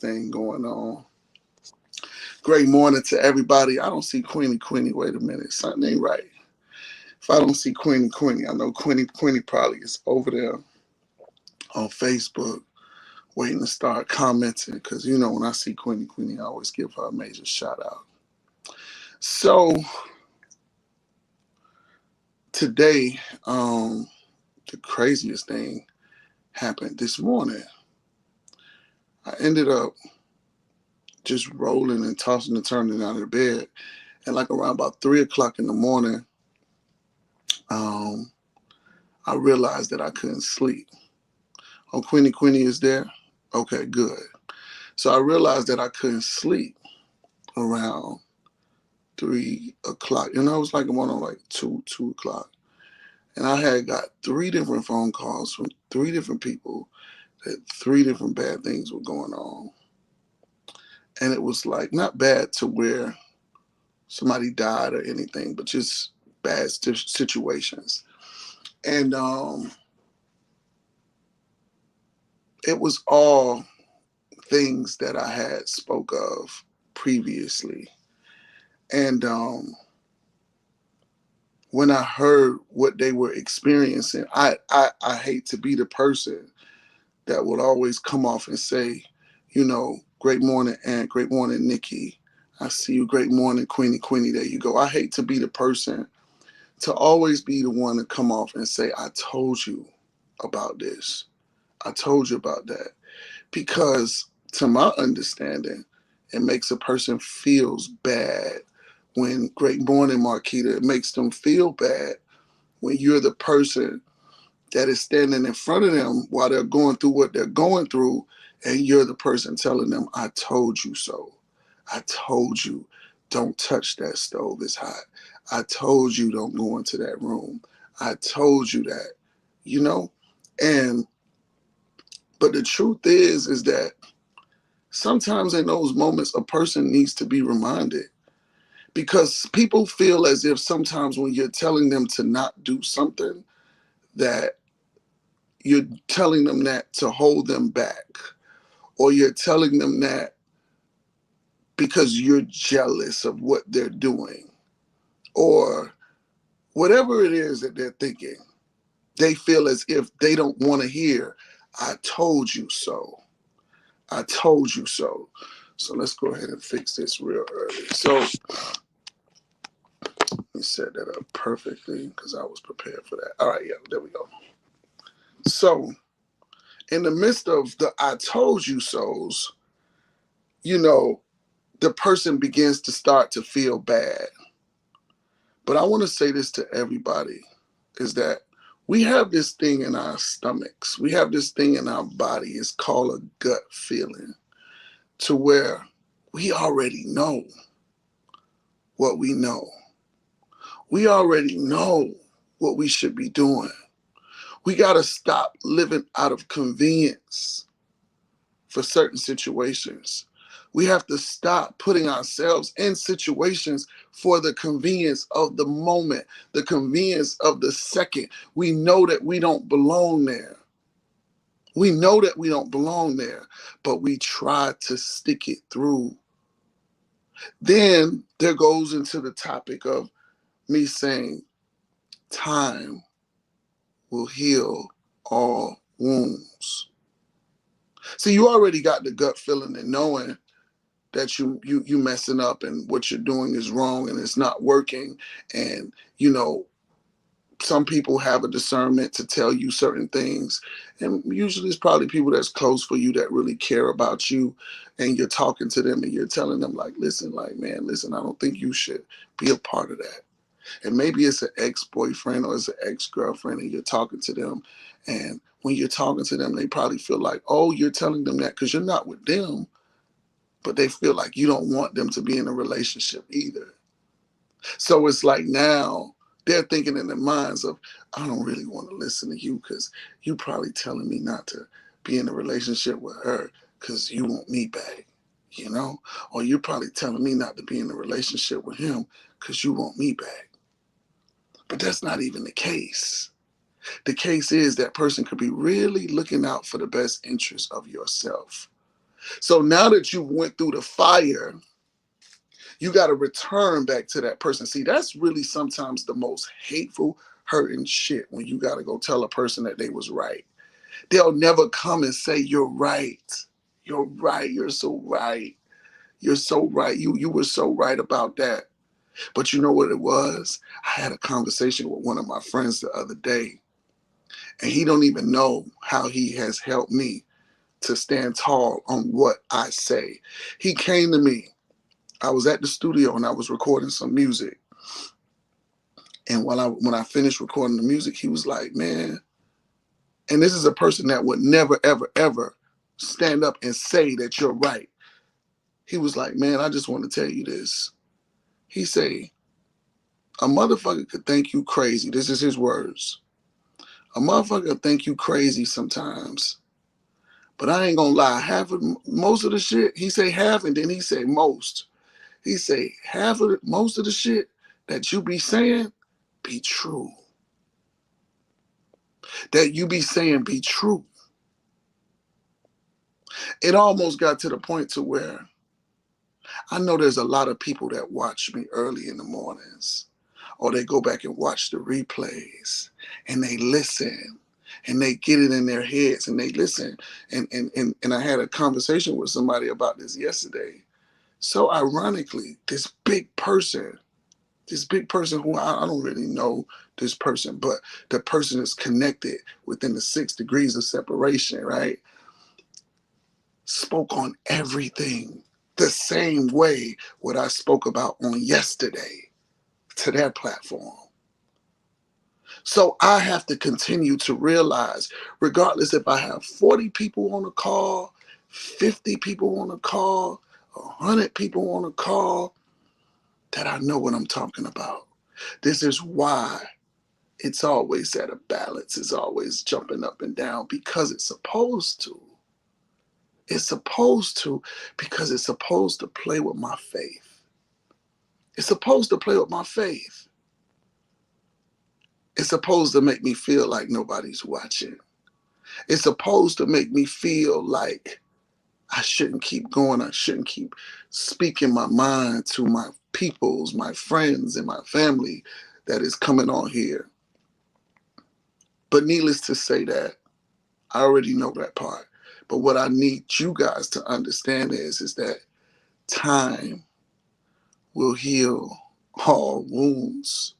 thing going on. Great morning to everybody. I don't see Queenie. Queenie, wait a minute. Something ain't right. If I don't see Queenie, I know Queenie probably is over there on Facebook waiting to start commenting because, when I see Queenie, I always give her a major shout out. So today, the craziest thing happened this morning. I ended up just rolling and tossing and turning out of the bed. And like around about 3 o'clock in the morning, I realized that I couldn't sleep. Oh, Queenie is there? Okay, good. So I realized that I couldn't sleep around 3 o'clock. It was like one on like 2 o'clock. And I had got 3 different phone calls from 3 different people that 3 different bad things were going on. And it was like not bad to where somebody died or anything, but just bad situations. And it was all things that I had spoke of previously. And when I heard what they were experiencing, I hate to be the person that would always come off and say, great morning, Aunt, great morning, Nikki. I see you, great morning, Queenie, there you go. I hate to be the person to always be the one to come off and say, I told you about this. I told you about that. Because to my understanding, it makes a person feels bad when, great morning, Marquita, it makes them feel bad when you're the person that is standing in front of them while they're going through what they're going through, and you're the person telling them, I told you so. I told you, don't touch that stove, it's hot. I told you, don't go into that room. I told you that, And, but the truth is that sometimes in those moments, a person needs to be reminded, because people feel as if sometimes when you're telling them to not do something, that you're telling them that to hold them back, or you're telling them that because you're jealous of what they're doing, or whatever it is that they're thinking. They feel as if they don't want to hear, I told you so. I told you so. So let's go ahead and fix this real early. So let me set that up perfectly because I was prepared for that. All right, yeah, there we go. So in the midst of the I told you so's, the person begins to start to feel bad. But I want to say this to everybody, is that we have this thing in our stomachs. We have this thing in our body. It's called a gut feeling, to where we already know what we know. We already know what we should be doing. We got to stop living out of convenience for certain situations. We have to stop putting ourselves in situations for the convenience of the moment, the convenience of the second. We know that we don't belong there. We know that we don't belong there, but we try to stick it through. Then there goes into the topic of me saying, time will heal all wounds. See, you already got the gut feeling and knowing that you messing up and what you're doing is wrong and it's not working. And, some people have a discernment to tell you certain things. And usually it's probably people that's close for you that really care about you. And you're talking to them and you're telling them listen, I don't think you should be a part of that. And maybe it's an ex-boyfriend or it's an ex-girlfriend and you're talking to them. And when you're talking to them, they probably feel like, oh, you're telling them that because you're not with them. But they feel like you don't want them to be in a relationship either. So it's like now they're thinking in their minds of, I don't really want to listen to you because you probably telling me not to be in a relationship with her because you want me back, Or you're probably telling me not to be in a relationship with him because you want me back. But that's not even the case. The case is that person could be really looking out for the best interest of yourself. So now that you went through the fire, you got to return back to that person. See, that's really sometimes the most hateful, hurting shit, when you got to go tell a person that they was right. They'll never come and say, you're right. You're right. You're so right. You're so right. You were so right about that. But you know what it was? I had a conversation with one of my friends the other day, and he don't even know how he has helped me to stand tall on what I say. He came to me. I was at the studio and I was recording some music. And when I finished recording the music, he was like, man, and this is a person that would never, ever, ever stand up and say that you're right. He was like, man, I just want to tell you this. He say, a motherfucker could think you crazy. This is his words. A motherfucker could think you crazy sometimes. But I ain't gonna lie, most of the shit, he say half, and then he say most. He say most of the shit that you be saying be true. That you be saying be true. It almost got to the point to where I know there's a lot of people that watch me early in the mornings, or they go back and watch the replays, and they listen, and they get it in their heads, and they listen. And I had a conversation with somebody about this yesterday. So ironically, this big person who I don't really know this person, but the person is connected within the 6 degrees of separation, right? Spoke on everything the same way what I spoke about on yesterday to their platform. So I have to continue to realize, regardless if I have 40 people on a call, 50 people on a call, 100 people on a call, that I know what I'm talking about. This is why it's always at a balance. It's always jumping up and down, because it's supposed to. It's supposed to, because it's supposed to play with my faith. It's supposed to play with my faith. It's supposed to make me feel like nobody's watching. It's supposed to make me feel like I shouldn't keep going. I shouldn't keep speaking my mind to my peoples, my friends, and my family that is coming on here. But needless to say that, I already know that part. But what I need you guys to understand is that time will heal all wounds.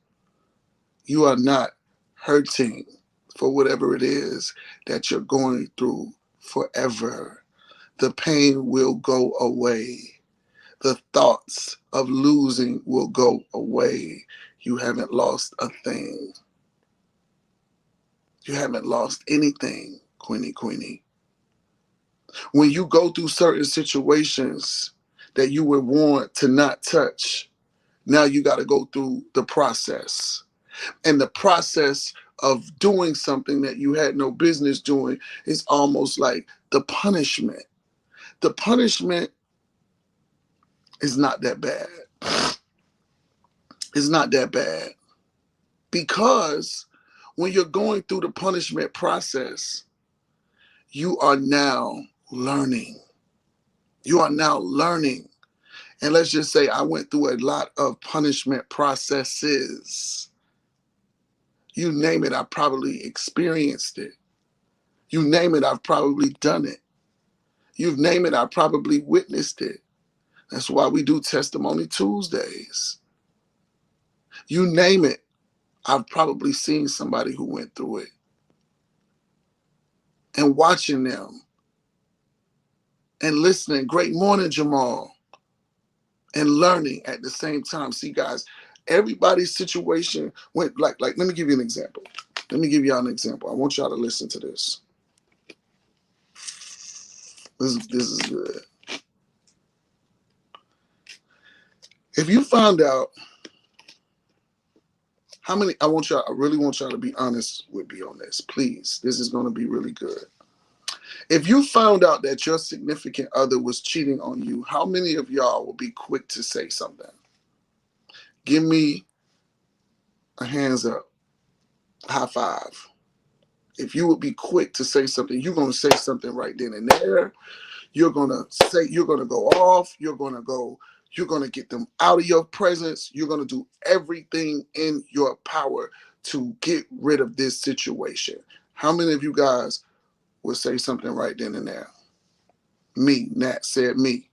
You are not hurting for whatever it is that you're going through forever. The pain will go away. The thoughts of losing will go away. You haven't lost a thing. You haven't lost anything, Queenie. When you go through certain situations that you were warned to not touch, now you got to go through the process. And the process of doing something that you had no business doing is almost like the punishment. The punishment is not that bad. It's not that bad. Because when you're going through the punishment process, you are now learning. You are now learning. And let's just say I went through a lot of punishment processes. You name it, I probably experienced it. You name it, I've probably done it. You name it, I probably witnessed it. That's why we do Testimony Tuesdays. You name it, I've probably seen somebody who went through it. And watching them and listening, great morning, Jamal, and learning at the same time. See, guys, everybody's situation went like let me give you an example. Let me give y'all an example. I want y'all to listen to this. This is good. If you found out how many, I really want y'all to be honest with me on this, please. This is going to be really good. If you found out that your significant other was cheating on you, how many of y'all will be quick to say something? Give me a hands up, high five. If you would be quick to say something, you're going to say something right then and there. You're going to say, you're going to go off. You're going to get them out of your presence. You're going to do everything in your power to get rid of this situation. How many of you guys would say something right then and there? Me, Nat said me.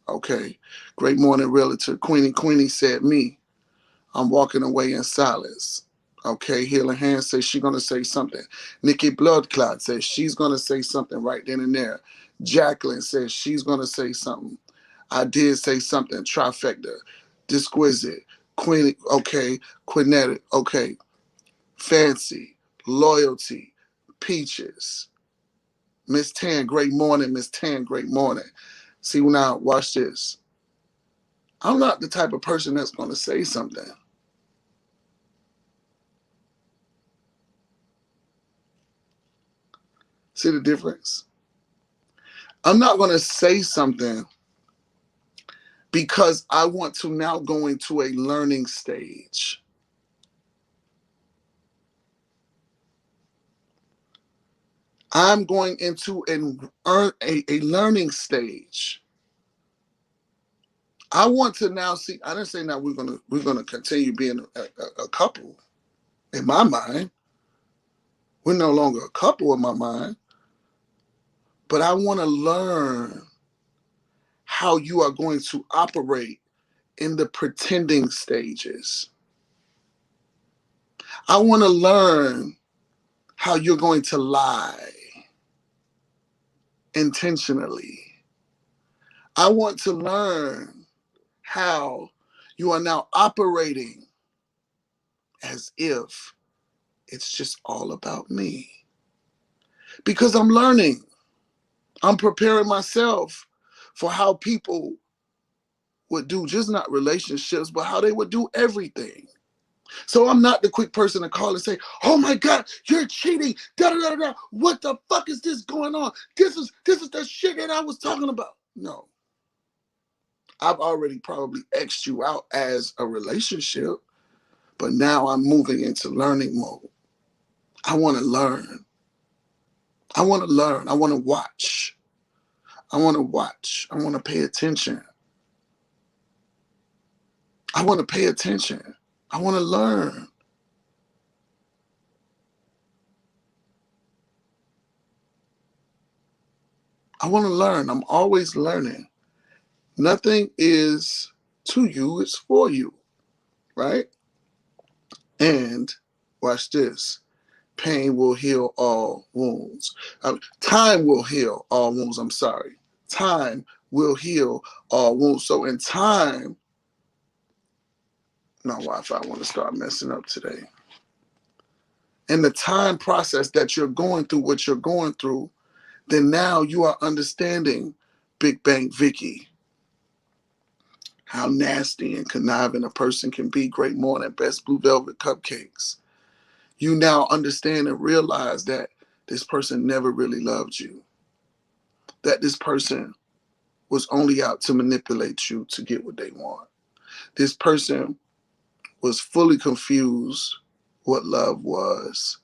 Okay. Great morning, realtor. Queenie said me. I'm walking away in silence. Okay, Healing Hand says she's going to say something. Nikki Bloodclot says she's going to say something right then and there. Jacqueline says she's going to say something. I did say something. Trifecta. Disquisite. Queen. Okay. Quinetic. Okay. Fancy. Loyalty. Peaches. Miss Tan, great morning. Miss Tan, great morning. See, now, watch this. I'm not the type of person that's going to say something. See the difference? I'm not going to say something because I want to now go into a learning stage. I'm going into a learning stage. I want to now see. I didn't say now we're gonna continue being a couple. In my mind, we're no longer a couple in my mind. But I want to learn how you are going to operate in the pretending stages. I want to learn how you're going to lie intentionally. I want to learn how you are now operating as if it's just all about me. Because I'm learning. I'm preparing myself for how people would do just not relationships, but how they would do everything. So I'm not the quick person to call and say, oh my God, you're cheating. Da, da, da, da. What the fuck is this going on? This is the shit that I was talking about. No. I've already probably X'd you out as a relationship, but now I'm moving into learning mode. I want to learn. I want to learn. I want to watch. I want to watch. I want to pay attention. I want to pay attention. I want to learn. I want to learn. I'm always learning. Nothing is to you, it's for you, right? And watch this. Pain will heal all wounds. Time will heal all wounds. I'm sorry. Time will heal all wounds. So in time, my Wi-Fi want to start messing up today. In the time process that you're going through what you're going through, then now you are understanding Big Bang Vicky, how nasty and conniving a person can be. Great morning, best blue velvet cupcakes. You now understand and realize that this person never really loved you, that this person was only out to manipulate you to get what they want. This person was fully confused what love was.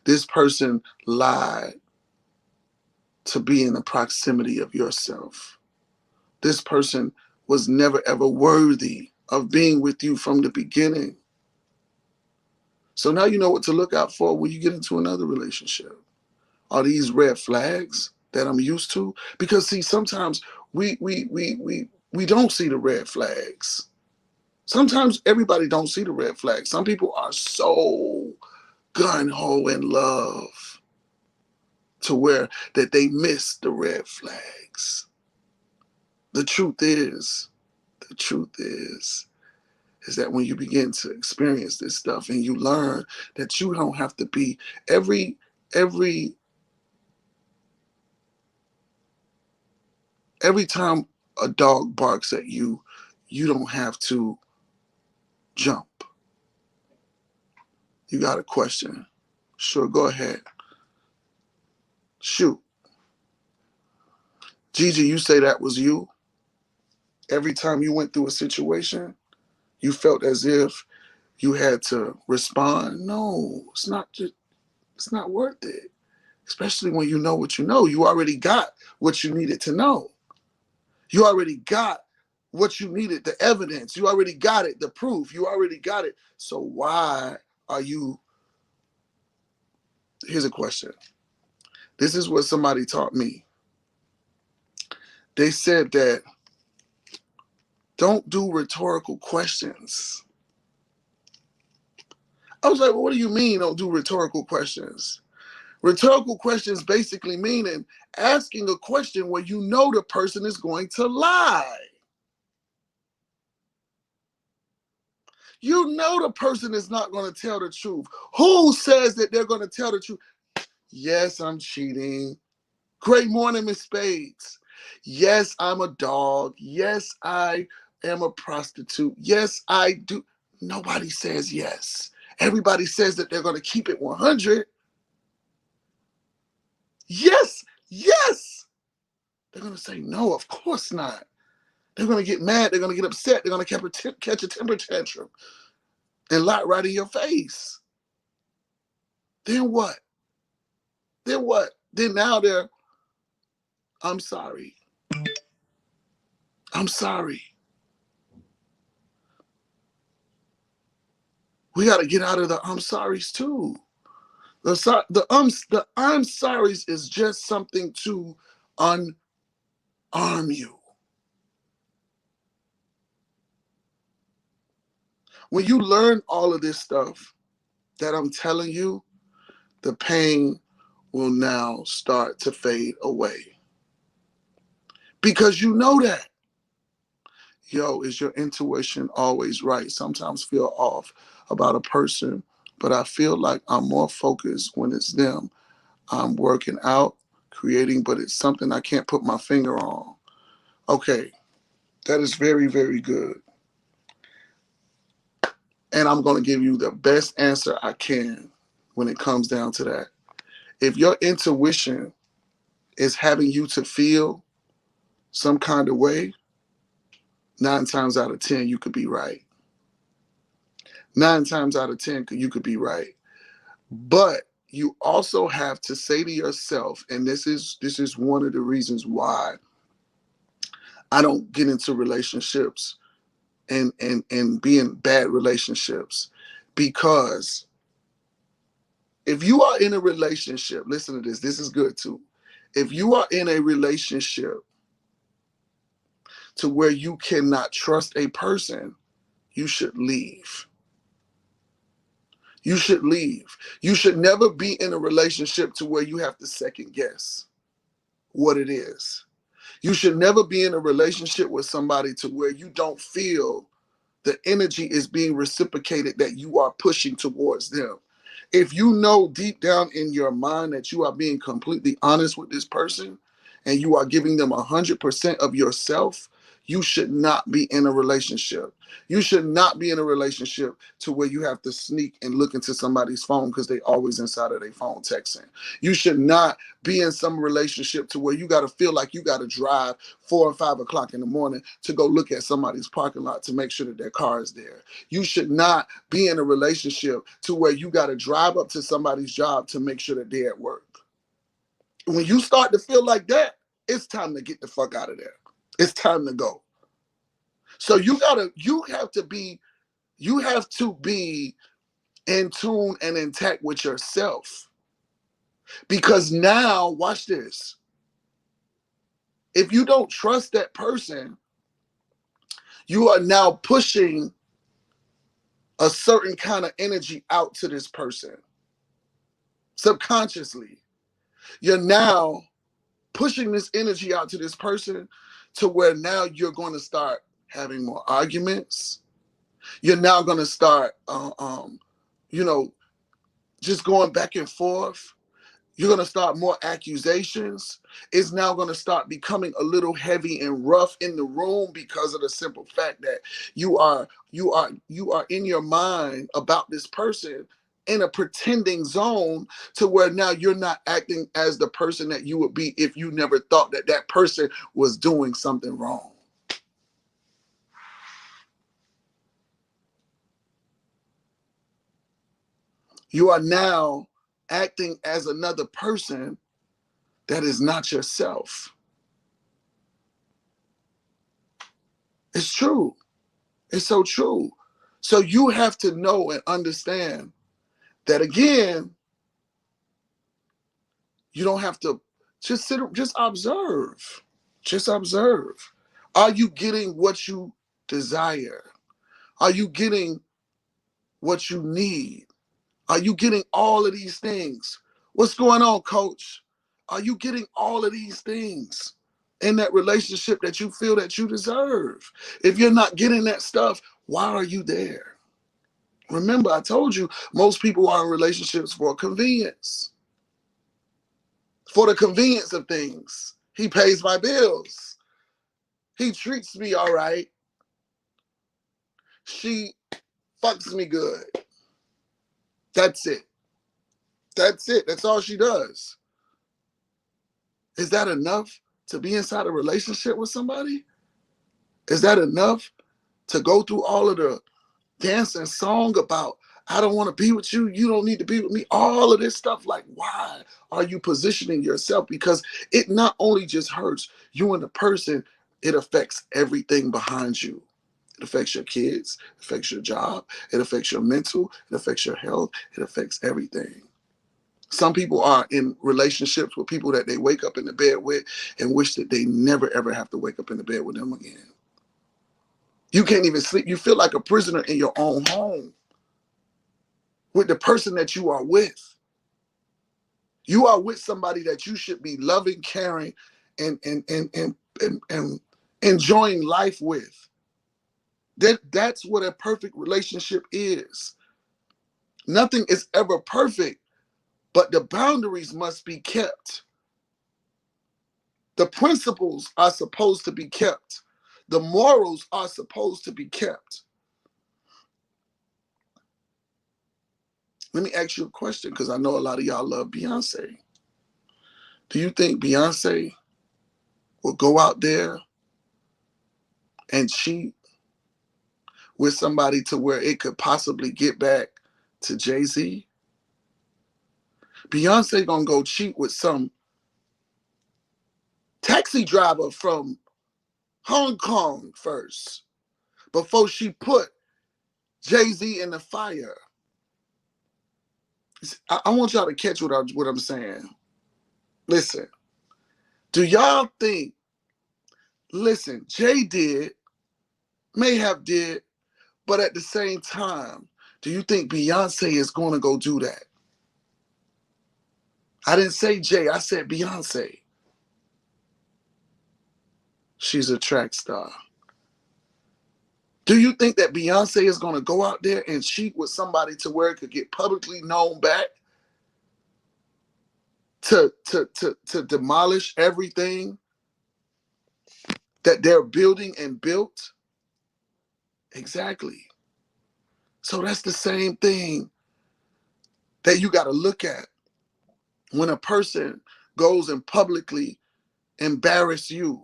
This person lied to be in the proximity of yourself. This person was never ever worthy of being with you from the beginning. So now you know what to look out for when you get into another relationship. Are these red flags that I'm used to? Because see, sometimes we don't see the red flags. Sometimes everybody don't see the red flags. Some people are so gun-ho in love to where that they miss the red flags. The truth is that when you begin to experience this stuff and you learn that you don't have to be every time a dog barks at you, you don't have to jump. You got a question? Sure, go ahead. Shoot. Gigi, you say that was you? Every time you went through a situation, you felt as if you had to respond? No, it's not worth it. Especially when you know what you know. You already got what you needed to know. You already got what you needed, the evidence. You already got it, the proof. You already got it. So why are you... Here's a question. This is what somebody taught me. They said that don't do rhetorical questions. I was like, well, what do you mean don't do rhetorical questions? Rhetorical questions basically meaning asking a question where you know the person is going to lie. You know the person is not going to tell the truth. Who says that they're going to tell the truth? Yes, I'm cheating. Great morning, Miss Spades. Yes, I'm a dog. Yes, I am a prostitute. Yes, I do. Nobody says yes. Everybody says that they're going to keep it 100. Yes, yes. They're going to say no, of course not. They're going to get mad. They're going to get upset. They're going to catch a temper tantrum and lie right in your face. Then what? Then what? Then now they're, I'm sorry. I'm sorry. We got to get out of the I'm sorries too. The I'm sorries is just something to unarm you. When you learn all of this stuff that I'm telling you, the pain will now start to fade away. Because you know that. Yo, is your intuition always right? Sometimes feel off about a person, but I feel like I'm more focused when it's them. I'm working out, creating, but it's something I can't put my finger on. Okay, that is very, very good. And I'm going to give you the best answer I can when it comes down to that. If your intuition is having you to feel some kind of way, 9 times out of 10, you could be right. 9 times out of 10, you could be right. But you also have to say to yourself, and this is one of the reasons why I don't get into relationships and be in bad relationships, because if you are in a relationship, listen to this, this is good too. If you are in a relationship to where you cannot trust a person, you should leave. You should leave. You should never be in a relationship to where you have to second guess what it is. You should never be in a relationship with somebody to where you don't feel the energy is being reciprocated that you are pushing towards them. If you know deep down in your mind that you are being completely honest with this person and you are giving them 100% of yourself, you should not be in a relationship. You should not be in a relationship to where you have to sneak and look into somebody's phone because they always inside of their phone texting. You should not be in some relationship to where you got to feel like you got to drive 4 or 5 o'clock in the morning to go look at somebody's parking lot to make sure that their car is there. You should not be in a relationship to where you got to drive up to somebody's job to make sure that they're at work. When you start to feel like that, it's time to get the fuck out of there. It's time to go. So you have to be in tune and intact with yourself. Because now, watch this. If you don't trust that person, you are now pushing a certain kind of energy out to this person. Subconsciously, you're now pushing this energy out to this person to where now you're going to start having more arguments. You're now going to start, you know, just going back and forth. You're going to start more accusations. It's now going to start becoming a little heavy and rough in the room because of the simple fact that you are in your mind about this person in a pretending zone to where now you're not acting as the person that you would be if you never thought that that person was doing something wrong. You are now acting as another person that is not yourself. It's true. It's so true. So you have to know and understand that, again, you don't have to just just observe. Just observe. Are you getting what you desire? Are you getting what you need? Are you getting all of these things? What's going on, coach? Are you getting all of these things in that relationship that you feel that you deserve? If you're not getting that stuff, why are you there? Remember, I told you, most people are in relationships for convenience. For the convenience of things. He pays my bills. He treats me all right. She fucks me good. That's it. That's it. That's all she does. Is that enough to be inside a relationship with somebody? Is that enough to go through all of the dance and song about, I don't want to be with you, you don't need to be with me, all of this stuff? Like, why are you positioning yourself? Because it not only just hurts you and the person, it affects everything behind you. It affects your kids, it affects your job, it affects your mental, it affects your health, it affects everything. Some people are in relationships with people that they wake up in the bed with and wish that they never ever have to wake up in the bed with them again. You can't even sleep. You feel like a prisoner in your own home with the person that you are with. You are with somebody that you should be loving, caring, and enjoying life with. That's what a perfect relationship is. Nothing is ever perfect, but the boundaries must be kept. The principles are supposed to be kept. The morals are supposed to be kept. Let me ask you a question, because I know a lot of y'all love Beyonce. Do you think Beyonce will go out there and cheat with somebody to where it could possibly get back to Jay-Z? Beyonce gonna go cheat with some taxi driver from Hong Kong first before she put Jay-Z in the fire. I want y'all to catch what I'm saying. Listen, do y'all think, listen, Jay did, may have did, but at the same time, do you think Beyonce is going to go do that? I didn't say Jay, I said Beyonce. She's a track star. Do you think that Beyonce is going to go out there and cheat with somebody to where it could get publicly known back? To demolish everything that they're building and built? Exactly. So that's the same thing that you got to look at when a person goes and publicly embarrass you.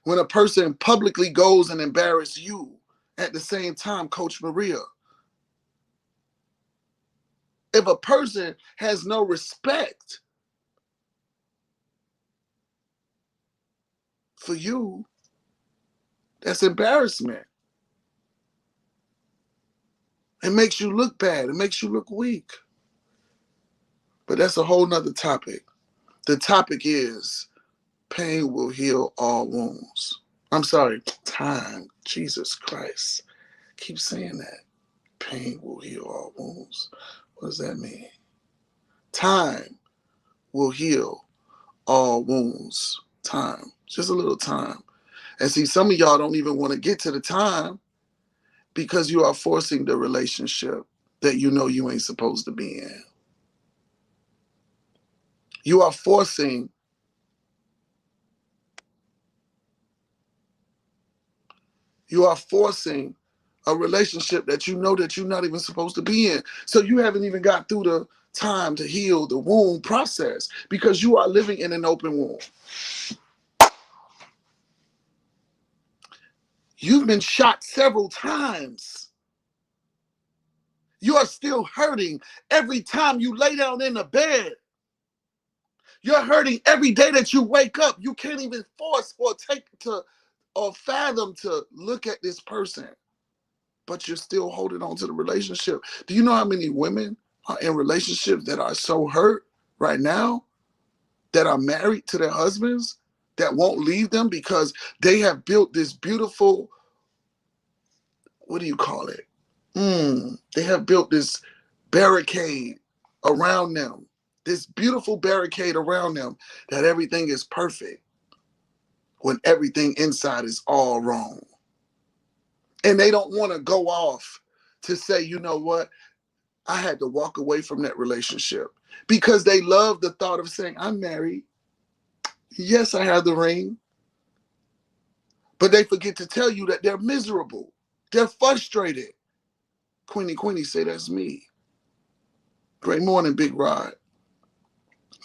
When a person publicly goes and embarrass you at the same time, Coach Maria. If a person has no respect for you, that's embarrassment. It makes you look bad. It makes you look weak. But that's a whole nother topic. The topic is pain will heal all wounds. I'm sorry, time. Jesus Christ. Keep saying that. Pain will heal all wounds. What does that mean? Time will heal all wounds. Time. Just a little time. And see, some of y'all don't even want to get to the time because you are forcing the relationship that you know you ain't supposed to be in. You are forcing a relationship that you know that you're not even supposed to be in. So you haven't even got through the time to heal the wound process because you are living in an open wound. You've been shot several times. You are still hurting every time you lay down in the bed. You're hurting every day that you wake up. You can't even force or take to or fathom to look at this person, but you're still holding on to the relationship. Do you know how many women are in relationships that are so hurt right now, that are married to their husbands, that won't leave them because they have built this beautiful, what do you call it? They have built this barricade around them, this beautiful barricade around them, that everything is perfect when everything inside is all wrong. And they don't want to go off to say, you know what, I had to walk away from that relationship, because they love the thought of saying, I'm married. Yes, I have the ring. But they forget to tell you that they're miserable. They're frustrated. Queenie say, that's me. Great morning, Big Rod.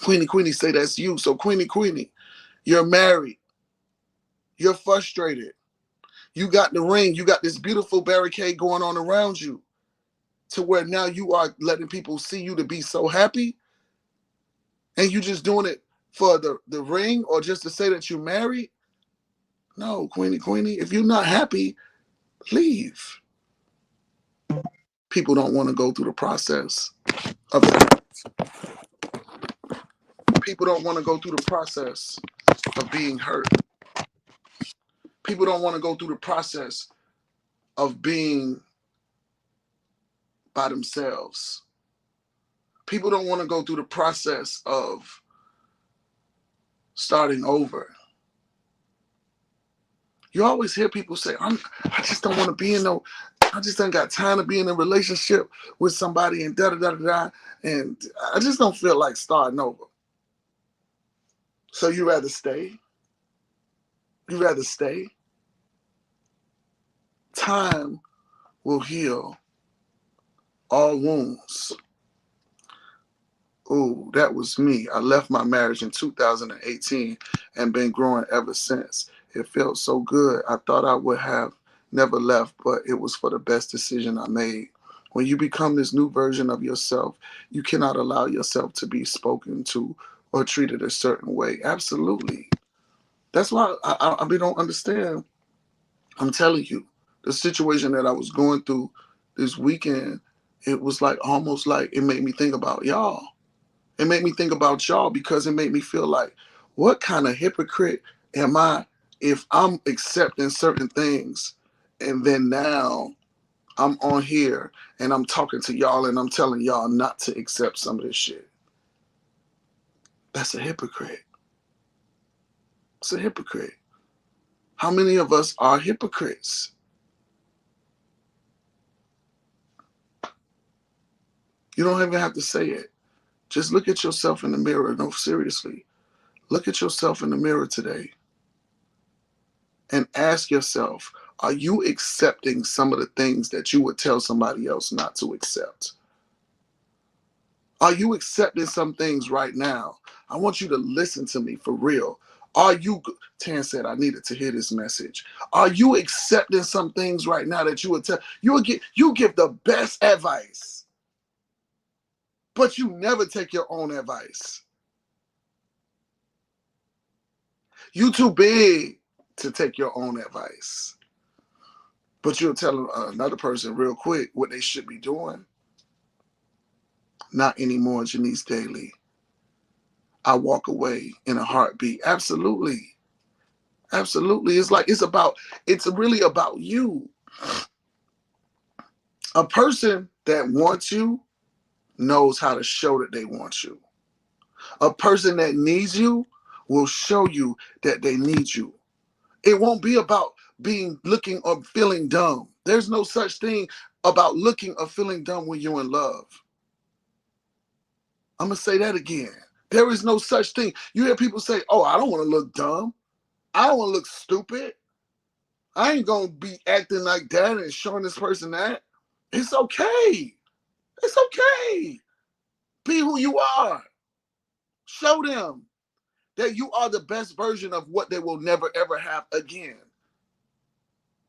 Queenie say, that's you. So Queenie, you're married. You're frustrated. You got the ring. You got this beautiful barricade going on around you, to where now you are letting people see you to be so happy, and you just doing it for the ring, or just to say that you're married. No, Queenie, if you're not happy, leave. People don't want to go through the process of people don't want to go through the process of being hurt. People don't want to go through the process of being by themselves. People don't want to go through the process of starting over. You always hear people say, I just don't want to be in no, I just ain't got time to be in a relationship with somebody and da-da-da-da-da, and I just don't feel like starting over. So you rather stay? You rather stay? Time will heal all wounds. Oh, that was me. I left my marriage in 2018 and been growing ever since. It felt so good. I thought I would have never left, but it was for the best decision I made. When you become this new version of yourself, you cannot allow yourself to be spoken to or treated a certain way. Absolutely. That's why I don't understand. I'm telling you, the situation that I was going through this weekend, it was like almost like it made me think about y'all. It made me think about y'all, because it made me feel like, what kind of hypocrite am I if I'm accepting certain things, and then now I'm on here and I'm talking to y'all and I'm telling y'all not to accept some of this shit. That's a hypocrite. It's a hypocrite. How many of us are hypocrites? You don't even have to say it. Just look at yourself in the mirror. No, seriously. Look at yourself in the mirror today and ask yourself, are you accepting some of the things that you would tell somebody else not to accept? Are you accepting some things right now? I want you to listen to me for real. Are you, Tan said, I needed to hear this message. Are you accepting some things right now that you would tell? You give the best advice, but you never take your own advice. You too big to take your own advice, but you'll tell another person real quick what they should be doing. Not anymore, Janice Daly. I walk away in a heartbeat. Absolutely. Absolutely. It's really about you. A person that wants you knows how to show that they want you. A person that needs you will show you that they need you. It won't be about looking or feeling dumb. There's no such thing about looking or feeling dumb when you're in love. I'm going to say that again. There is no such thing. You hear people say, oh, I don't want to look dumb. I don't want to look stupid. I ain't going to be acting like that and showing this person that. It's okay. It's okay. Be who you are. Show them that you are the best version of what they will never, ever have again.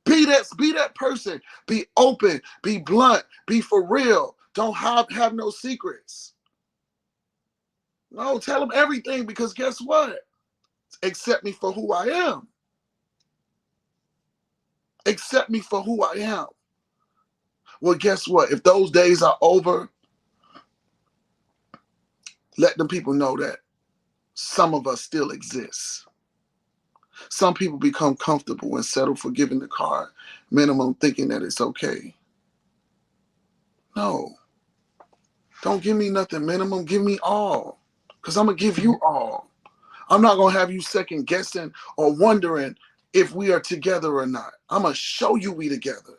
Be that person. Be open. Be blunt. Be for real. Don't have no secrets. No, tell them everything, because guess what? Accept me for who I am. Accept me for who I am. Well, guess what? If those days are over, let them people know that some of us still exist. Some people become comfortable and settle for giving the card minimum, thinking that it's okay. No, don't give me nothing minimum. Give me all, because I'm going to give you all. I'm not going to have you second guessing or wondering if we are together or not. I'm going to show you we together.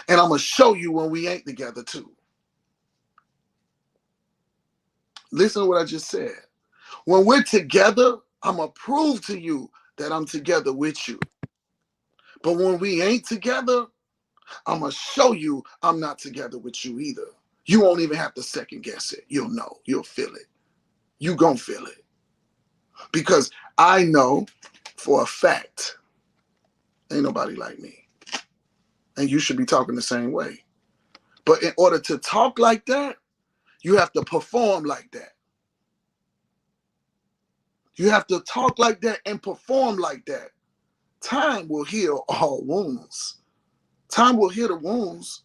And I'm going to show you when we ain't together too. Listen to what I just said. When we're together, I'm going to prove to you that I'm together with you. But when we ain't together, I'm going to show you I'm not together with you either. You won't even have to second guess it. You'll know. You'll feel it. You gonna feel it. Because I know for a fact, ain't nobody like me. And you should be talking the same way. But in order to talk like that, you have to perform like that. You have to talk like that and perform like that. Time will heal all wounds. Time will heal the wounds.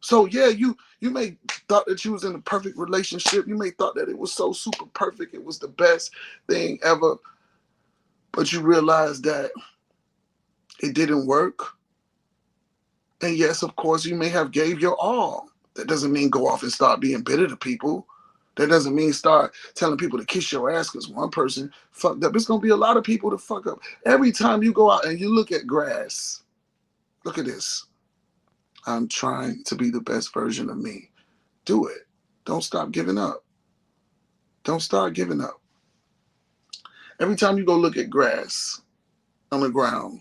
So yeah, you may thought that you was in a perfect relationship. You may thought that it was so super perfect. It was the best thing ever. But you realize that it didn't work. And yes, of course, you may have gave your all. That doesn't mean go off and start being bitter to people. That doesn't mean start telling people to kiss your ass because one person fucked up. It's going to be a lot of people to fuck up. Every time you go out and you look at grass, look at this. I'm trying to be the best version of me. Do it. Don't stop giving up. Don't start giving up. Every time you go look at grass on the ground,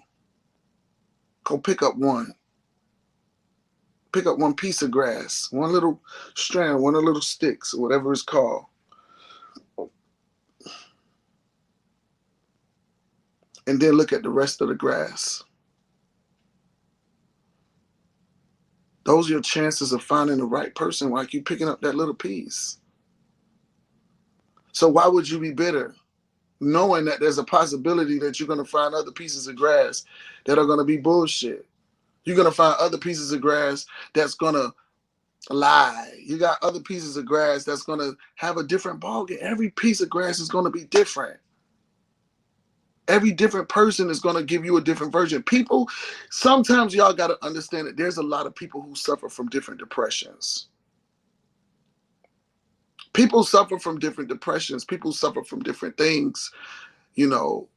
go pick up one. Pick up one piece of grass, one little strand, one of the little sticks, or whatever it's called. And then look at the rest of the grass. Those are your chances of finding the right person while you picking up that little piece. So why would you be bitter? Knowing that there's a possibility that you're going to find other pieces of grass that are going to be bullshit. You're going to find other pieces of grass that's going to lie. You got other pieces of grass that's going to have a different ballgame. Every piece of grass is going to be different. Every different person is going to give you a different version. People, sometimes y'all got to understand that there's a lot of people who suffer from different depressions. People suffer from different depressions. People suffer from different things, you know.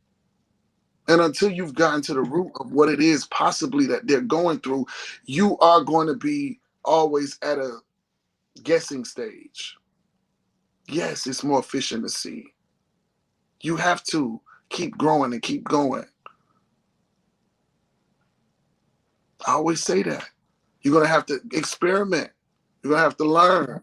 And until you've gotten to the root of what it is possibly that they're going through, you are going to be always at a guessing stage. Yes, it's more fish in the sea. You have to keep growing and keep going. I always say that. You're going to have to experiment. You're going to have to learn.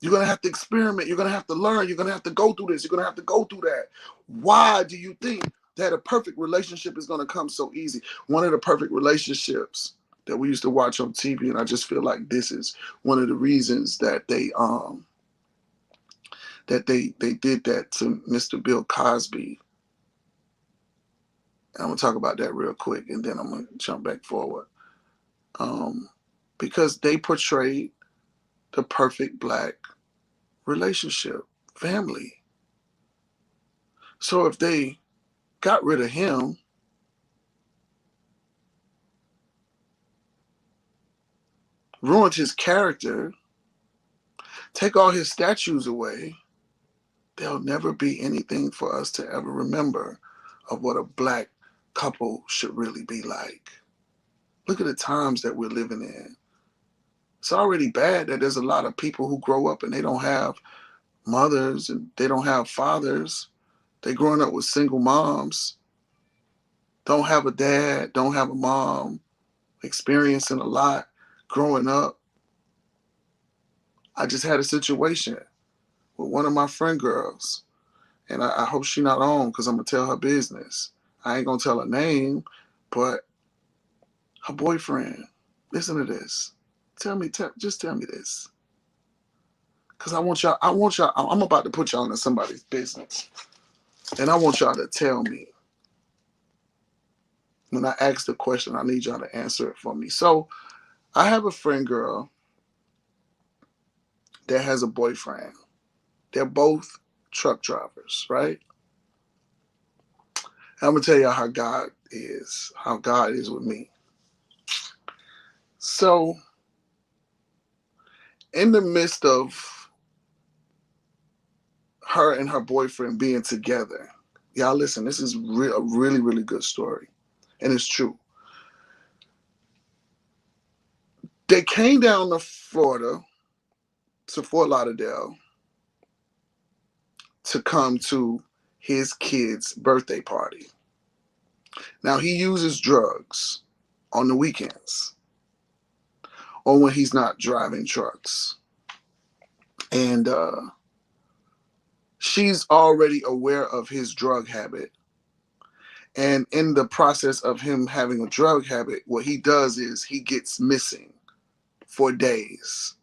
You're going to have to experiment. You're going to have to learn. You're going to have to go through this. You're going to have to go through that. Why do you think that a perfect relationship is going to come so easy? One of the perfect relationships that we used to watch on TV, and I just feel like this is one of the reasons that they did that to Mr. Bill Cosby. And I'm going to talk about that real quick, and then I'm going to jump back forward. Because they portrayed the perfect black relationship, family. So if they got rid of him, ruined his character, take all his statues away, there'll never be anything for us to ever remember of what a black couple should really be like. Look at the times that we're living in. It's already bad that there's a lot of people who grow up and they don't have mothers and they don't have fathers. They growing up with single moms, don't have a dad, don't have a mom, experiencing a lot growing up. I just had a situation with one of my friend girls, and I hope she not on because I'm going to tell her business. I ain't going to tell her name, but her boyfriend, listen to this. Just tell me this. Because I'm about to put y'all into somebody's business. And I want y'all to tell me, when I ask the question, I need y'all to answer it for me. So I have a friend girl that has a boyfriend. They're both truck drivers, right? I'm gonna tell y'all how God is with me. So in the midst of her and her boyfriend being together, y'all listen, this is a really, really good story. And it's true. They came down to Florida, to Fort Lauderdale, to come to his kid's birthday party. Now, he uses drugs on the weekends or when he's not driving trucks. And she's already aware of his drug habit. And in the process of him having a drug habit, what he does is he gets missing for days.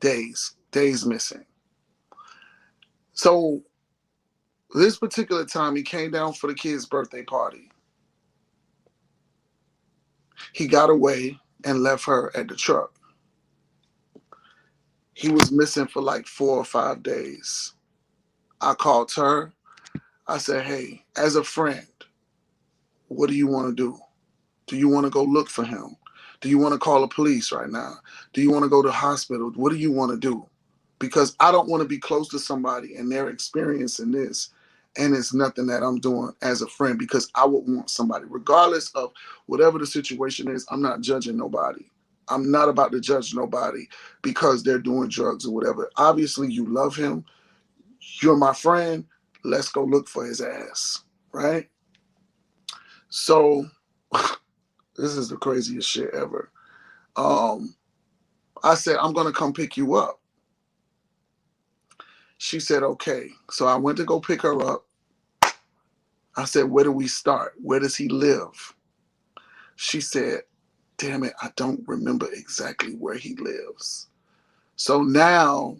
Days missing. So this particular time he came down for the kid's birthday party. He got away and left her at the truck. He was missing for like 4 or 5 days. I called her. I said, hey, as a friend, what do you want to do? Do you want to go look for him? Do you want to call the police right now? Do you want to go to the hospital? What do you want to do? Because I don't want to be close to somebody and they're experiencing this and it's nothing that I'm doing as a friend, because I would want somebody, regardless of whatever the situation is, I'm not judging nobody. I'm not about to judge nobody because they're doing drugs or whatever. Obviously, you love him. You're my friend. Let's go look for his ass, right? So this is the craziest shit ever. I said, I'm going to come pick you up. She said, okay. So I went to go pick her up. I said, where do we start? Where does he live? She said, damn it, I don't remember exactly where he lives. So now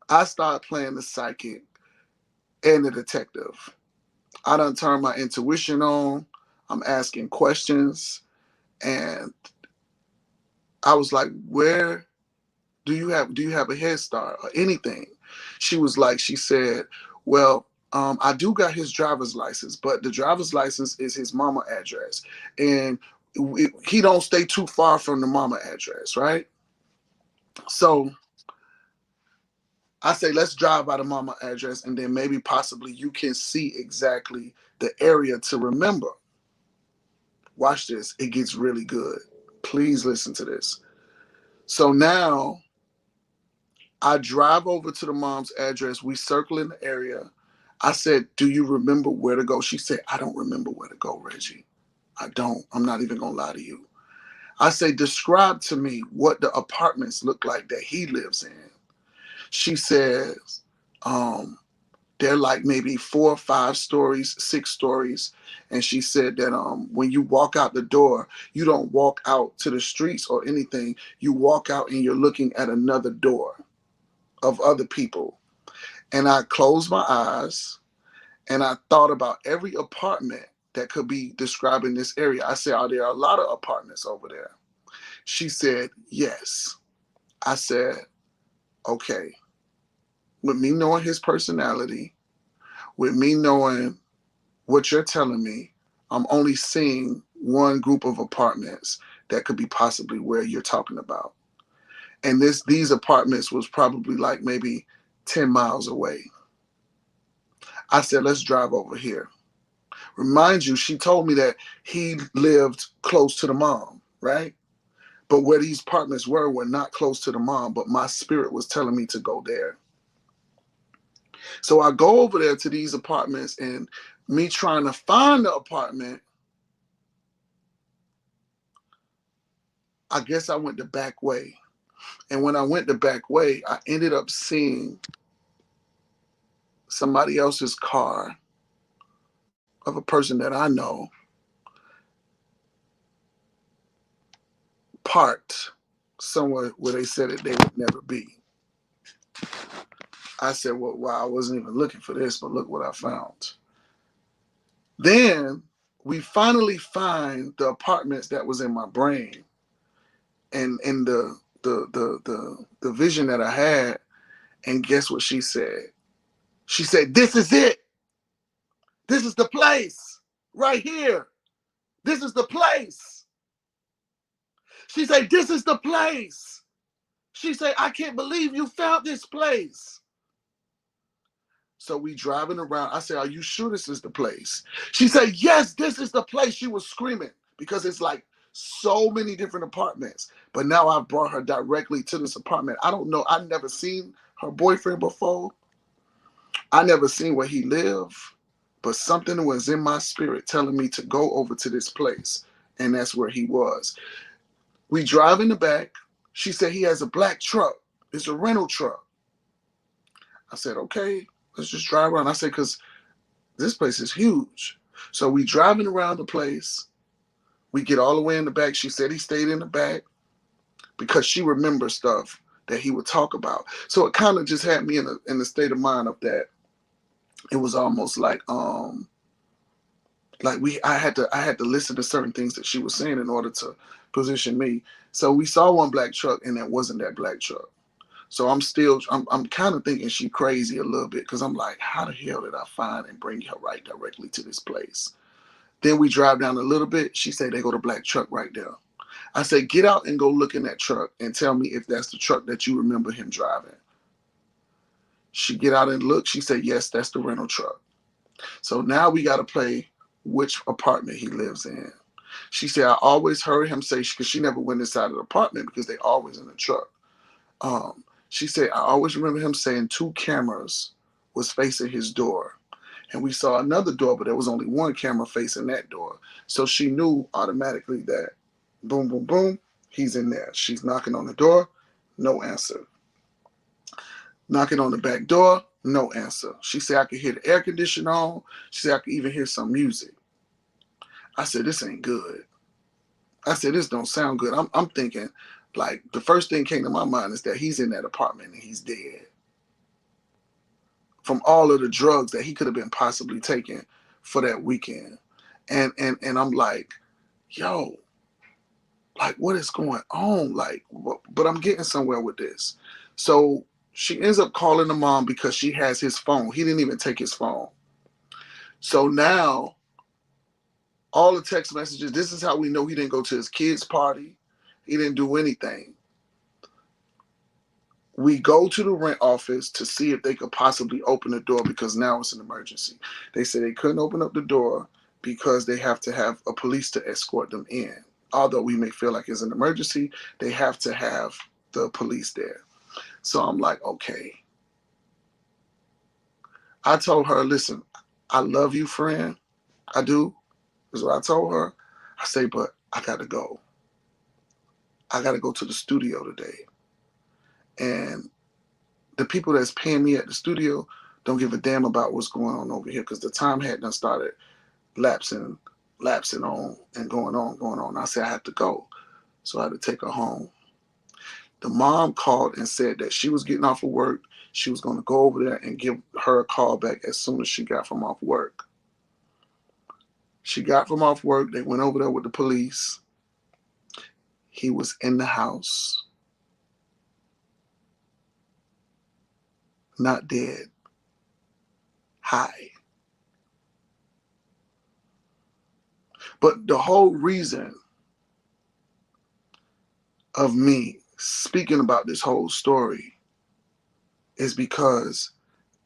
I start playing the psychic and the detective. I done turned my intuition on. I'm asking questions. And I was like, where do you have a head start or anything? She said, well, I do got his driver's license, but the driver's license is his mama address. And he don't stay too far from the mama address, right? So I say, let's drive by the mama address and then maybe possibly you can see exactly the area to remember. Watch this. It gets really good. Please listen to this. So now I drive over to the mom's address. We circle in the area. I said, do you remember where to go? She said, I don't remember where to go, Reggie. I don't. I'm not even going to lie to you. I say, describe to me what the apartments look like that he lives in. She says, they're like maybe 4 or 5 stories, 6 stories. And she said that when you walk out the door, you don't walk out to the streets or anything. You walk out and you're looking at another door of other people. And I closed my eyes and I thought about every apartment that could be describing this area. I said, are there a lot of apartments over there? She said, yes. I said, okay. With me knowing his personality, with me knowing what you're telling me, I'm only seeing one group of apartments that could be possibly where you're talking about. And these apartments was probably like maybe 10 miles away. I said, let's drive over here. Remind you, she told me that he lived close to the mom, right? But where these apartments were not close to the mom, but my spirit was telling me to go there. So I go over there to these apartments and me trying to find the apartment, I guess I went the back way. And when I went the back way, I ended up seeing somebody else's car of a person that I know parked somewhere where they said that they would never be. I said, well, wow, I wasn't even looking for this, but look what I found. Then we finally find the apartments that was in my brain, and in the vision that I had. And guess what she said? She said, "This is it. This is the place right here. This is the place." She said, "This is the place." She said, "I can't believe you found this place." So we driving around. I said, "Are you sure this is the place?" She said, "Yes, this is the place." She was screaming because it's like so many different apartments. But now I've brought her directly to this apartment. I don't know. I've never seen her boyfriend before. I never seen where he lived. But something was in my spirit telling me to go over to this place. And that's where he was. We drive in the back. She said he has a black truck. It's a rental truck. I said, okay, let's just drive around. I said, because this place is huge. So we driving around the place. We get all the way in the back. She said he stayed in the back because she remembers stuff that he would talk about. So it kind of just had me in the state of mind of that. It was almost like I had to listen to certain things that she was saying in order to position me. So we saw one black truck, and that wasn't that black truck. So I'm kind of thinking she crazy a little bit, because I'm like, how the hell did I find and bring her right directly to this place? Then we drive down a little bit. She said, they go to black truck right there. I said, get out and go look in that truck and tell me if that's the truck that you remember him driving. She get out and look. She said, yes, that's the rental truck. So now we got to play which apartment he lives in. She said, I always heard him say, because she never went inside of the apartment because they always in the truck. She said, I always remember him saying 2 cameras was facing his door. And we saw another door, but there was only 1 camera facing that door. So she knew automatically that boom, boom, boom, he's in there. She's knocking on the door, no answer. Knocking on the back door, no answer. She said, I could hear the air conditioner on. She said, I could even hear some music. I said, this ain't good. I said, this don't sound good. I'm thinking, like, the first thing came to my mind is that he's in that apartment and he's dead from all of the drugs that he could have been possibly taking for that weekend. And I'm like, yo, like, what is going on? Like, but I'm getting somewhere with this. So she ends up calling the mom because she has his phone. He didn't even take his phone. So now all the text messages, this is how we know he didn't go to his kid's party. He didn't do anything. We go to the rent office to see if they could possibly open the door, because now it's an emergency. They said they couldn't open up the door because they have to have a police to escort them in. Although we may feel like it's an emergency, they have to have the police there. So I'm like, okay. I told her, listen, I love you, friend. I do. Is what I told her. I say, but I got to go. I got to go to the studio today. And the people that's paying me at the studio don't give a damn about what's going on over here, because the time had done started lapsing on and going on. I said I had to go. So I had to take her home. The mom called and said that she was getting off of work. She was going to go over there and give her a call back as soon as she got from off work. She got from off work. They went over there with the police. He was in the house. Not dead. High. But the whole reason of me speaking about this whole story is because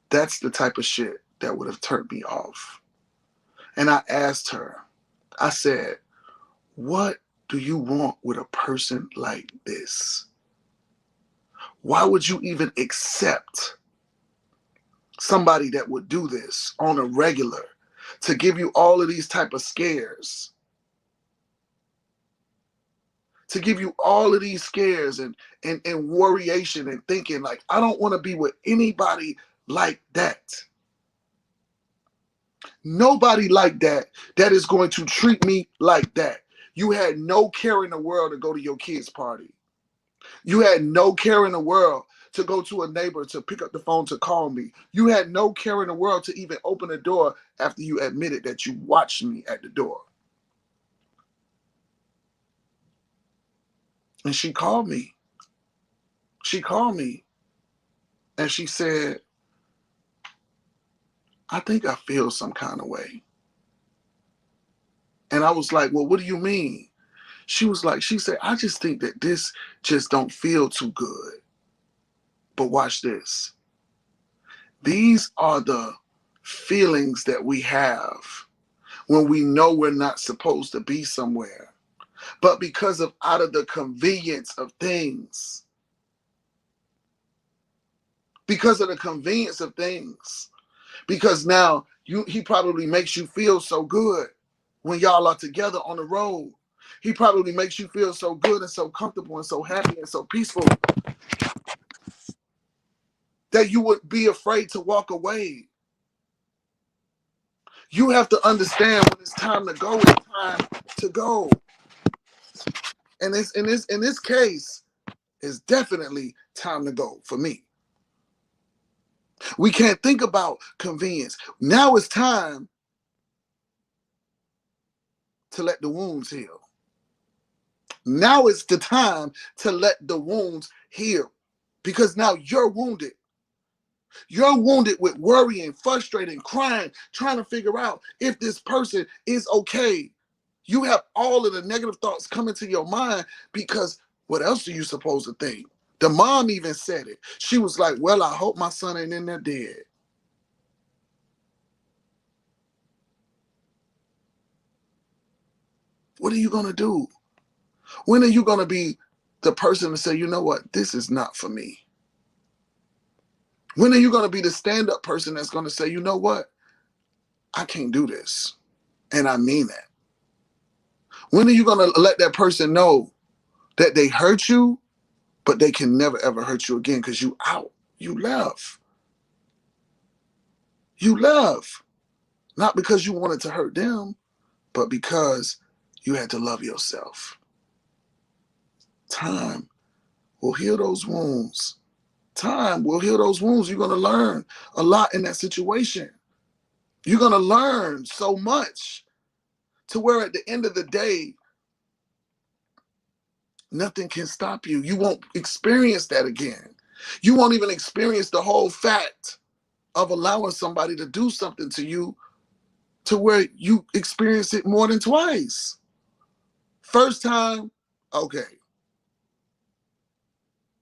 that's the type of shit that would have turned me off. And I asked her, I said, what do you want with a person like this? Why would you even accept somebody that would do this on a regular, to give you all of these type of scares? To give you all of these scares and worryation and thinking like, I don't want to be with anybody like that. Nobody like that is going to treat me like that. You had no care in the world to go to your kid's party. You had no care in the world to go to a neighbor to pick up the phone to call me. You had no care in the world to even open the door after you admitted that you watched me at the door. And she called me. She called me and she said, I think I feel some kind of way. And I was like, well, what do you mean? She said, I just think that this just don't feel too good. But watch this. These are the feelings that we have when we know we're not supposed to be somewhere. But because of out of the convenience of things, because of the convenience of things, because now he probably makes you feel so good when y'all are together on the road. He probably makes you feel so good and so comfortable and so happy and so peaceful that you would be afraid to walk away. You have to understand when it's time to go, it's time to go. And in this case, it's definitely time to go for me. We can't think about convenience. Now it's time to let the wounds heal. Now it's the time to let the wounds heal. Because now you're wounded. You're wounded with worrying, frustrating, crying, trying to figure out if this person is okay. You have all of the negative thoughts coming to your mind because what else are you supposed to think? The mom even said it. She was like, well, I hope my son ain't in there dead. What are you going to do? When are you going to be the person to say, you know what, this is not for me? When are you going to be the stand-up person that's going to say, you know what, I can't do this. And I mean that. When are you going to let that person know that they hurt you, but they can never, ever hurt you again because you out. You left. You left. Not because you wanted to hurt them, but because you had to love yourself. Time will heal those wounds. Time will heal those wounds. You're going to learn a lot in that situation. You're going to learn so much to where at the end of the day, nothing can stop you. You won't experience that again. You won't even experience the whole fact of allowing somebody to do something to you to where you experience it more than twice. First time, okay.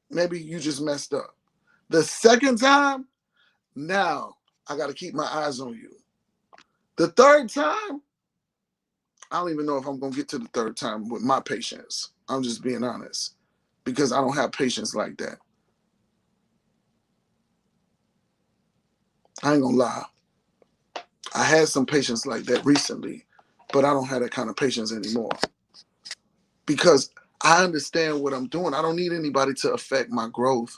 Maybe you just messed up. The second time, now I got to keep my eyes on you. The third time, I don't even know if I'm going to get to the third time with my patience. I'm just being honest because I don't have patience like that. I ain't going to lie. I had some patience like that recently, but I don't have that kind of patience anymore because I understand what I'm doing. I don't need anybody to affect my growth.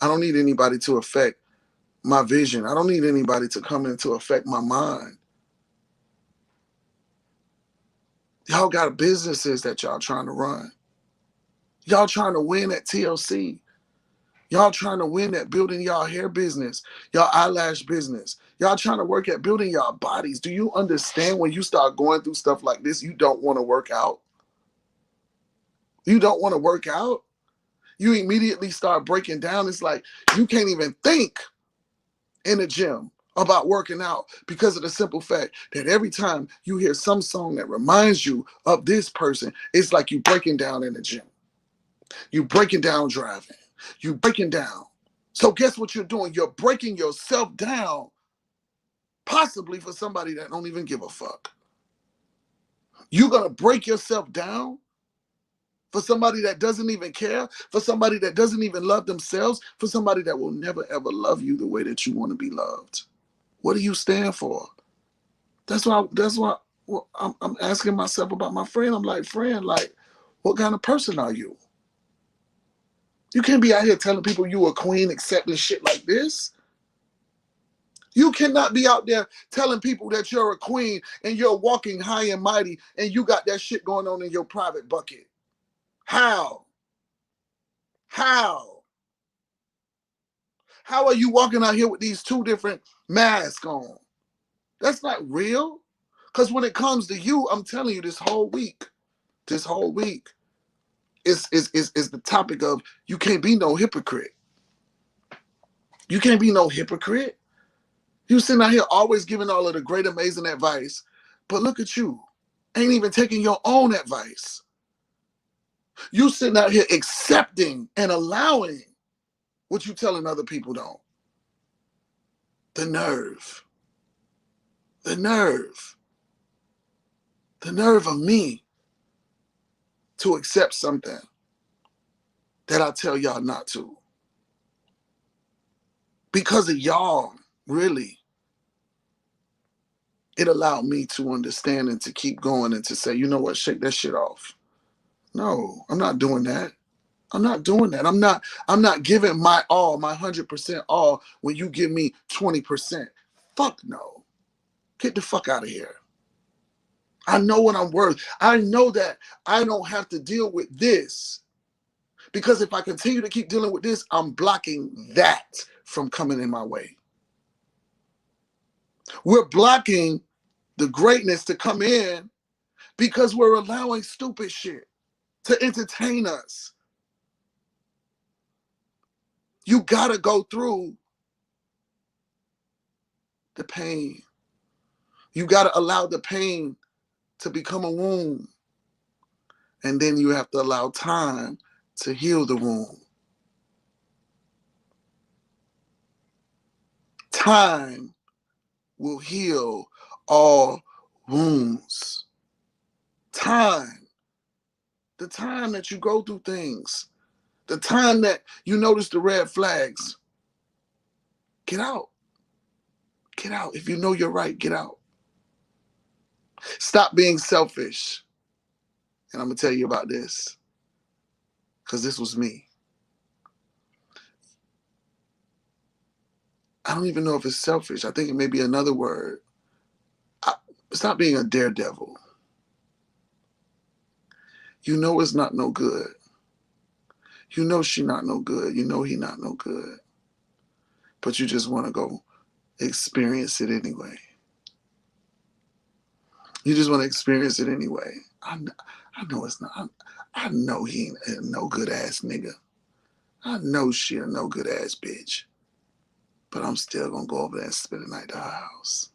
I don't need anybody to affect my vision. I don't need anybody to come in to affect my mind. Y'all got businesses that y'all trying to run. Y'all trying to win at TLC. Y'all trying to win at building y'all hair business, y'all eyelash business. Y'all trying to work at building y'all bodies. Do you understand when you start going through stuff like this, you don't want to work out? You don't want to work out? You immediately start breaking down. It's like you can't even think in the gym about working out because of the simple fact that every time you hear some song that reminds you of this person, it's like you breaking down in the gym. You breaking down driving. You breaking down. So guess what you're doing? You're breaking yourself down, possibly for somebody that don't even give a fuck. You're going to break yourself down for somebody that doesn't even care, for somebody that doesn't even love themselves, for somebody that will never, ever love you the way that you want to be loved. What do you stand for? That's why well, I'm asking myself about my friend. I'm like, friend, like, what kind of person are you? You can't be out here telling people you a queen accepting shit like this. You cannot be out there telling people that you're a queen and you're walking high and mighty and you got that shit going on in your private bucket. How? How? How are you walking out here with these two different masks on? That's not real. Because when it comes to you, I'm telling you, this whole week is the topic of you can't be no hypocrite. You can't be no hypocrite. You sitting out here always giving all of the great, amazing advice, but look at you, ain't even taking your own advice. You sitting out here accepting and allowing what you telling other people don't. The nerve. The nerve. The nerve of me to accept something that I tell y'all not to. Because of y'all, really, it allowed me to understand and to keep going and to say, you know what, shake that shit off. No, I'm not doing that. I'm not doing that. I'm not giving my all, my 100% all when you give me 20%. Fuck no. Get the fuck out of here. I know what I'm worth. I know that I don't have to deal with this. Because if I continue to keep dealing with this, I'm blocking that from coming in my way. We're blocking the greatness to come in because we're allowing stupid shit to entertain us. You gotta go through the pain. You gotta allow the pain to become a wound. And then you have to allow time to heal the wound. Time will heal all wounds. Time. The time that you go through things. The time that you notice the red flags. Get out. Get out. If you know you're right, get out. Stop being selfish. And I'm going to tell you about this. Because this was me. I don't even know if it's selfish. I think it may be another word. Stop being a daredevil. You know it's not no good. You know she not no good. You know he not no good. But you just want to go experience it anyway. You just want to experience it anyway. I know it's not. I know he ain't a no good ass nigga. I know she a no good ass bitch. But I'm still going to go over there and spend the night at her house.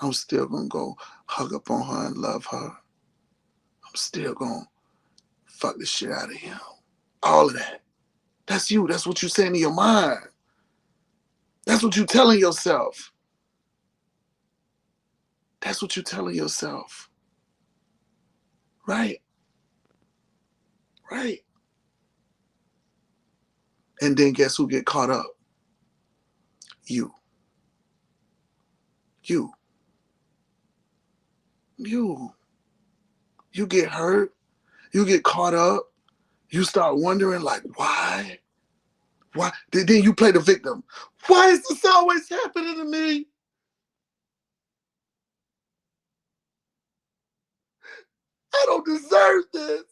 I'm still going to go hug up on her and love her. I'm still going to fuck the shit out of him. All of that. That's you. That's what you're saying in your mind. That's what you're telling yourself. That's what you're telling yourself. Right? Right. And then guess who get caught up? You. You. You. You get hurt. You get caught up. You start wondering, like, why? Why? Then you play the victim. Why is this always happening to me? I don't deserve this.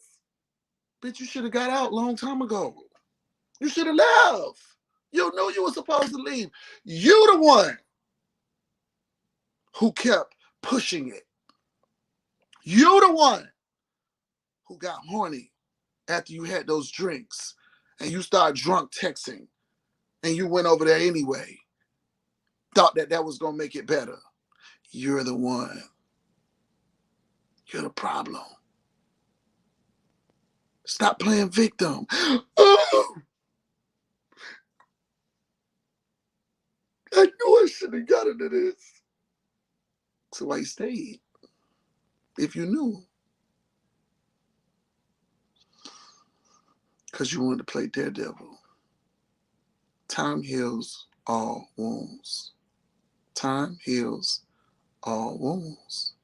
Bitch, you should have got out a long time ago. You should have left. You knew you were supposed to leave. You the one who kept pushing it. You the one who got horny after you had those drinks and you started drunk texting and you went over there anyway. Thought that was going to make it better. You're the one. You're the problem. Stop playing victim. Oh, I knew I should have got into this. So I stayed. If you knew. Because you wanted to play daredevil. Time heals all wounds. Time heals all wounds.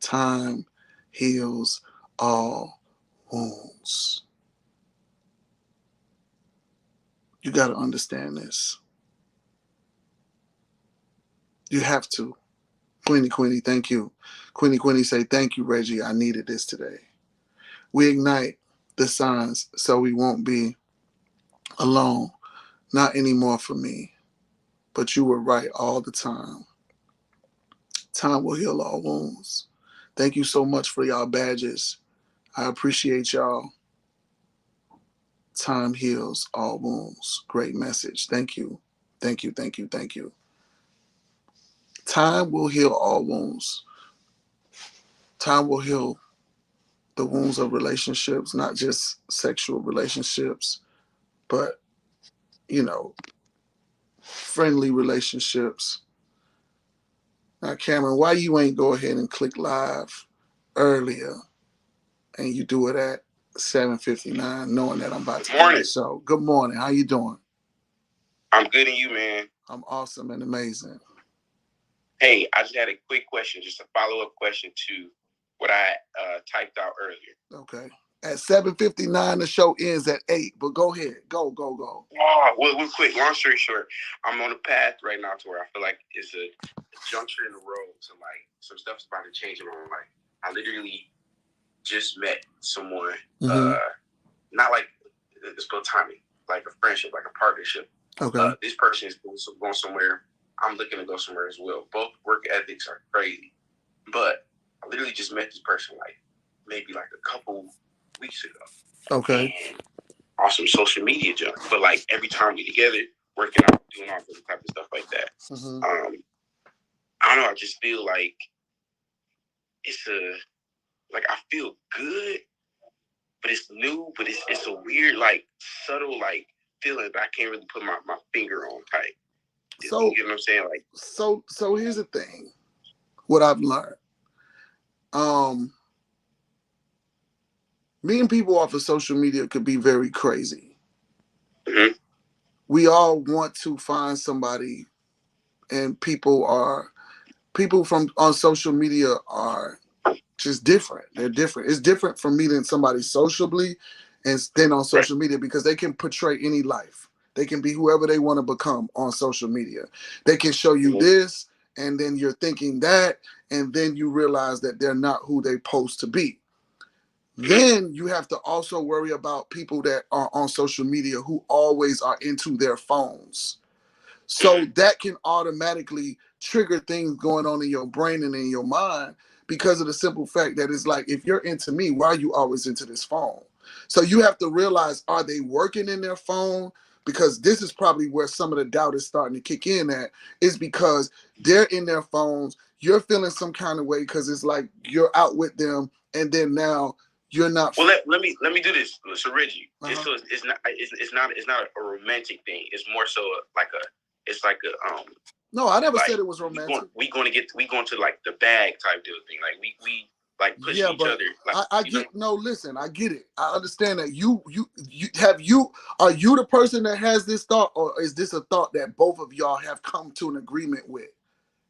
Time heals all wounds. You got to understand this. You have to. Queenie, thank you. Queenie say, thank you, Reggie. I needed this today. We ignite the signs so we won't be alone. Not anymore for me, but you were right all the time. Time will heal all wounds. Thank you so much for y'all badges. I appreciate y'all. Time heals all wounds. Great message. Thank you. Thank you. Thank you. Thank you. Time will heal all wounds. Time will heal the wounds of relationships, not just sexual relationships, but, you know, friendly relationships. Now, Cameron, why you ain't go ahead and click live earlier and you do it at 7:59, knowing that I'm about to end the show? Good morning. How you doing? I'm good, and you, man? I'm awesome and amazing. Hey, I just had a quick question, just a follow-up question to what I typed out earlier. Okay. At 7:59, the show ends at 8, but go ahead. Go. Oh, well, real quick, long story short, I'm on a path right now to where I feel like it's a juncture in the road to, like, some stuff's about to change in my life. I literally just met someone, not like it's platonic, like a friendship, like a partnership. Okay. This person is going somewhere. I'm looking to go somewhere as well. Both work ethics are crazy. But I literally just met this person like maybe like a couple weeks ago. Okay. And on some social media junk. But like every time we together, working out, doing all different type of stuff like that. I don't know, I just feel like I feel good, but it's new, but it's a weird, like, subtle, like, feeling that I can't really put my finger on type. So, you know what I'm saying? Like, so here's the thing. What I've learned. Meeting people off of social media could be very crazy. Mm-hmm. We all want to find somebody, and people from on social media are just different. They're different. It's different from meeting somebody socially and then on social media, because they can portray any life. They can be whoever they want to become on social media. They can show you this, and then you're thinking that, and then you realize that they're not who they supposed to be. Then you have to also worry about people that are on social media who always are into their phones. So that can automatically trigger things going on in your brain and in your mind, because of the simple fact that it's like, if you're into me, why are you always into this phone? So you have to realize, are they working in their phone? Because this is probably where some of the doubt is starting to kick in at, is because they're in their phones. You're feeling some kind of way because it's like you're out with them, and then now you're not. Well, let me do this. So Reggie, it's not a romantic thing. It's more so it's like a No, I never said it was romantic. We going to like the bag type deal thing. Like we like pushing each other. Like, I get no. Listen, I get it. I understand that. Are you the person that has this thought, or is this a thought that both of y'all have come to an agreement with?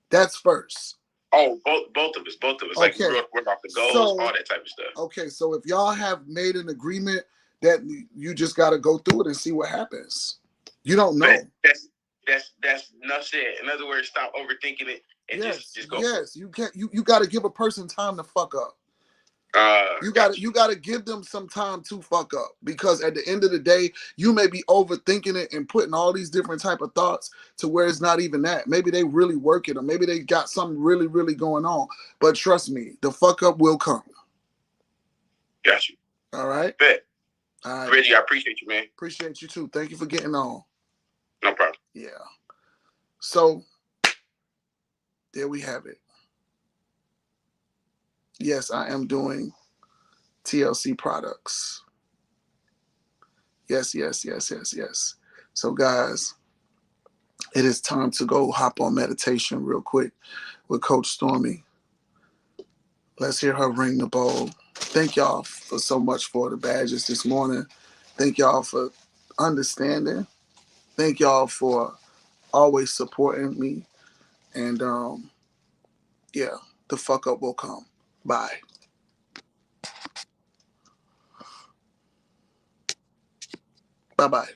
That's first. Oh, both of us. Okay. Like we're off the goals, all that type of stuff. Okay, so if y'all have made an agreement, that you just got to go through it and see what happens. You don't know. That's enough said. In other words, stop overthinking it and just go. Yes, you can't. You got to give a person time to fuck up. You got to give them some time to fuck up, because at the end of the day, you may be overthinking it and putting all these different type of thoughts to where it's not even that. Maybe they really working, or maybe they got something really, really going on. But trust me, the fuck up will come. Got you. All right. Bet. All right. Reggie, I appreciate you, man. Appreciate you too. Thank you for getting on. No problem. Yeah. So there we have it. Yes, I am doing TLC products. Yes. So guys, it is time to go hop on meditation real quick with Coach Stormy. Let's hear her ring the bowl. Thank y'all for so much for the badges this morning. Thank y'all for understanding. Thank y'all for always supporting me. And yeah, the fuck up will come. Bye. Bye-bye.